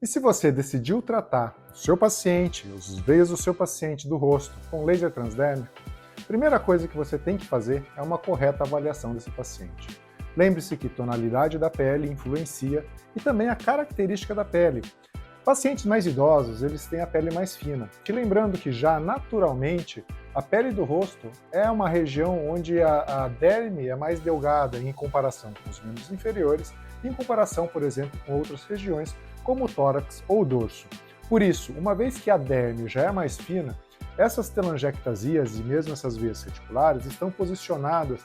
E se você decidiu tratar o seu paciente, os veios do seu paciente do rosto com laser transdérmico, a primeira coisa que você tem que fazer é uma correta avaliação desse paciente. Lembre-se que tonalidade da pele influencia e também a característica da pele. Pacientes mais idosos, eles têm a pele mais fina. Te lembrando que já naturalmente a pele do rosto é uma região onde a derme é mais delgada em comparação com os membros inferiores, em comparação, por exemplo, com outras regiões como o tórax ou o dorso. Por isso, uma vez que a derme já é mais fina, essas telangiectasias e mesmo essas veias reticulares estão posicionadas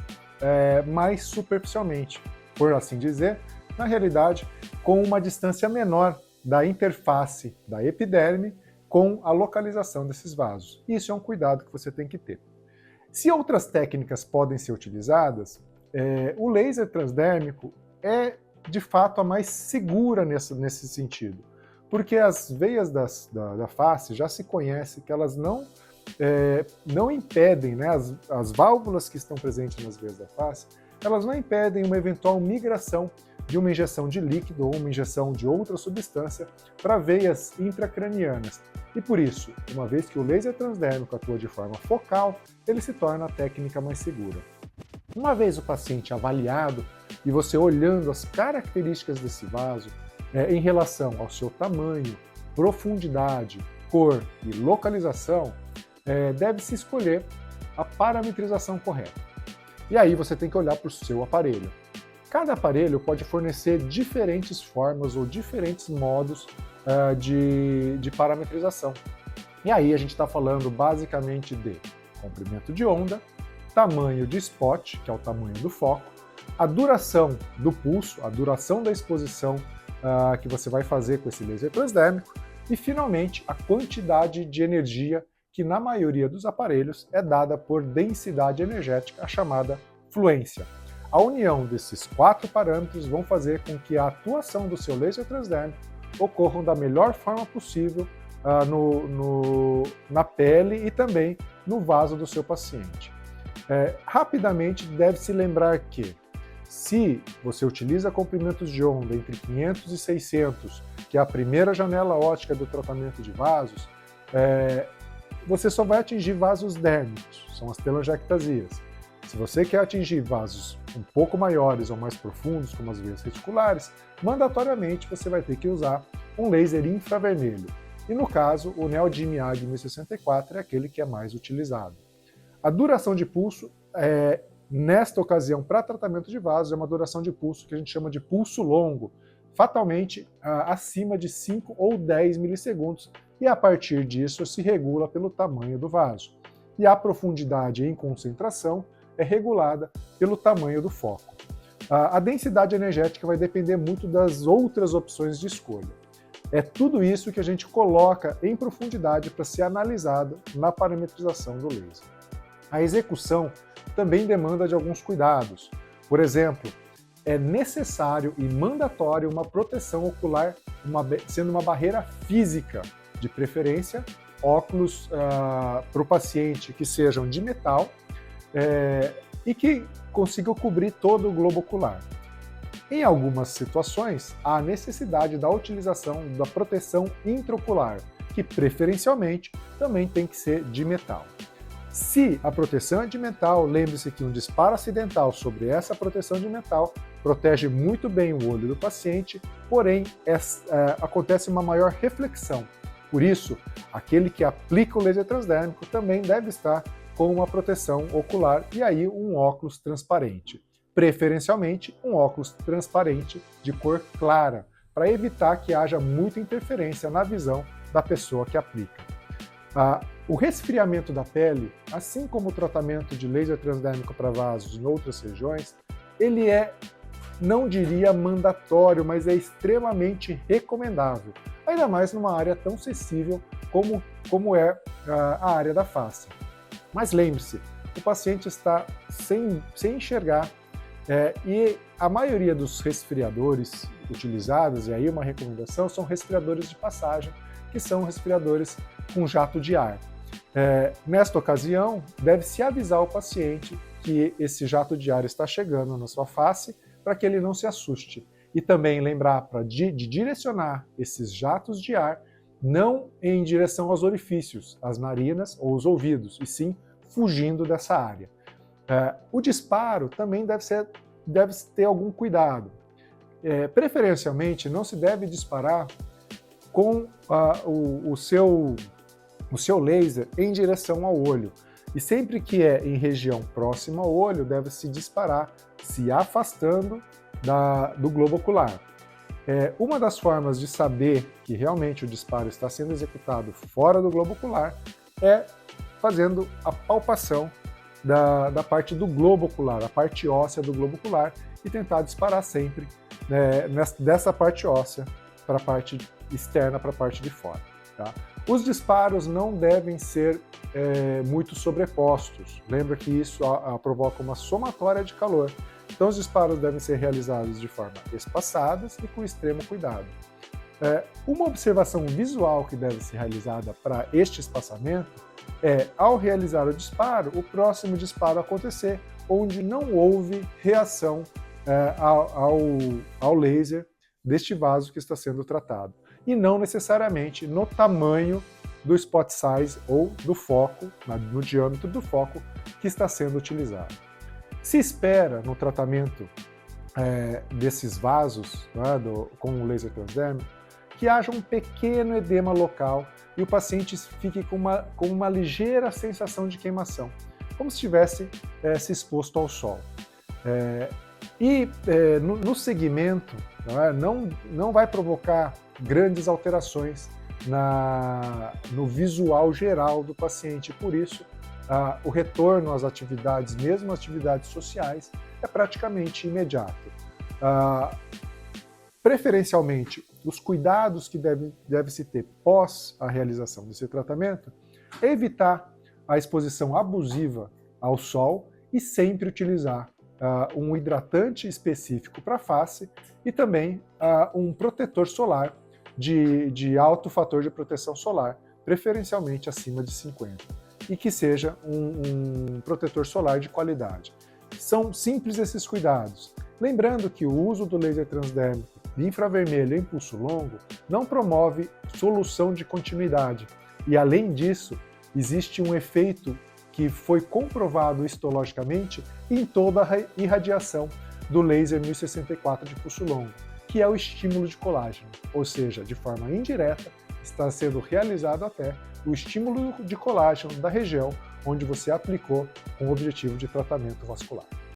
mais superficialmente, por assim dizer, na realidade, com uma distância menor da interface da epiderme com a localização desses vasos. Isso é um cuidado que você tem que ter. Se outras técnicas podem ser utilizadas, o laser transdérmico é de fato a mais segura nesse sentido, porque as veias da face já se conhece que elas não impedem, né, as válvulas que estão presentes nas veias da face, elas não impedem uma eventual migração de uma injeção de líquido ou uma injeção de outra substância para veias intracranianas. E por isso, uma vez que o laser transdérmico atua de forma focal, ele se torna a técnica mais segura. Uma vez o paciente avaliado e você olhando as características desse vaso em relação ao seu tamanho, profundidade, cor e localização, deve-se escolher a parametrização correta. E aí você tem que olhar para o seu aparelho. Cada aparelho pode fornecer diferentes formas ou diferentes modos de parametrização. E aí a gente está falando basicamente de comprimento de onda, tamanho de spot, que é o tamanho do foco, a duração do pulso, a duração da exposição que você vai fazer com esse laser transdérmico e, finalmente, a quantidade de energia que, na maioria dos aparelhos, é dada por densidade energética, a chamada fluência. A união desses 4 parâmetros vão fazer com que a atuação do seu laser transdérmico ocorra da melhor forma possível na pele e também no vaso do seu paciente. Rapidamente, deve-se lembrar que, se você utiliza comprimentos de onda entre 500 e 600, que é a primeira janela ótica do tratamento de vasos, você só vai atingir vasos dérmicos, são as telangiectasias. Se você quer atingir vasos um pouco maiores ou mais profundos, como as veias reticulares, mandatoriamente você vai ter que usar um laser infravermelho. E no caso, o Neodym-AG 1064 é aquele que é mais utilizado. A duração de pulso, nesta ocasião, para tratamento de vasos, é uma duração de pulso que a gente chama de pulso longo, fatalmente acima de 5 ou 10 milissegundos, e a partir disso se regula pelo tamanho do vaso. E a profundidade em concentração é regulada pelo tamanho do foco. A densidade energética vai depender muito das outras opções de escolha. É tudo isso que a gente coloca em profundidade para ser analisado na parametrização do laser. A execução também demanda de alguns cuidados. Por exemplo, é necessário e mandatório uma proteção ocular, sendo uma barreira física, de preferência, óculos para o paciente que sejam de metal e que consigam cobrir todo o globo ocular. Em algumas situações, há a necessidade da utilização da proteção intraocular, que preferencialmente também tem que ser de metal. Se a proteção é de metal, lembre-se que um disparo acidental sobre essa proteção de metal protege muito bem o olho do paciente, porém acontece uma maior reflexão. Por isso, aquele que aplica o laser transdérmico também deve estar com uma proteção ocular e aí um óculos transparente. Preferencialmente, um óculos transparente de cor clara, para evitar que haja muita interferência na visão da pessoa que aplica. O resfriamento da pele, assim como o tratamento de laser transdérmico para vasos em outras regiões, ele não diria mandatório, mas é extremamente recomendável, ainda mais numa área tão sensível como é a área da face. Mas lembre-se, o paciente está sem enxergar e a maioria dos resfriadores utilizados, e aí uma recomendação, são resfriadores de passagem, que são resfriadores com jato de ar. Nesta ocasião, deve-se avisar o paciente que esse jato de ar está chegando na sua face para que ele não se assuste. E também lembrar de direcionar esses jatos de ar não em direção aos orifícios, às narinas ou os ouvidos, e sim fugindo dessa área. O disparo também deve ter algum cuidado. Preferencialmente, não se deve disparar com o seu laser em direção ao olho. E sempre que é em região próxima ao olho, deve-se disparar se afastando do globo ocular. Uma das formas de saber que realmente o disparo está sendo executado fora do globo ocular é fazendo a palpação da parte do globo ocular, a parte óssea do globo ocular, e tentar disparar sempre dessa parte óssea para a parte externa, para a parte de fora. Tá? Os disparos não devem ser muito sobrepostos. Lembra que isso provoca uma somatória de calor. Então os disparos devem ser realizados de forma espaçadas e com extremo cuidado. Uma observação visual que deve ser realizada para este espaçamento ao realizar o disparo, o próximo disparo acontecer, onde não houve reação ao laser deste vaso que está sendo tratado. E não necessariamente no tamanho do spot size ou do foco, no diâmetro do foco que está sendo utilizado. Se espera no tratamento desses vasos, com o laser transdérmico, que haja um pequeno edema local e o paciente fique com uma ligeira sensação de queimação, como se estivesse se exposto ao sol. No segmento, não vai provocar grandes alterações no visual geral do paciente, por isso o retorno às atividades, mesmo atividades sociais, é praticamente imediato. Preferencialmente, os cuidados que deve-se ter pós a realização desse tratamento é evitar a exposição abusiva ao sol e sempre utilizar um hidratante específico para a face e também um protetor solar de alto fator de proteção solar, preferencialmente acima de 50, e que seja um protetor solar de qualidade. São simples esses cuidados. Lembrando que o uso do laser transdérmico de infravermelho em pulso longo não promove solução de continuidade. E, além disso, existe um efeito que foi comprovado histologicamente em toda a irradiação do laser 1064 de pulso longo, que é o estímulo de colágeno. Ou seja, de forma indireta, está sendo realizado até o estímulo de colágeno da região onde você aplicou com o objetivo de tratamento vascular.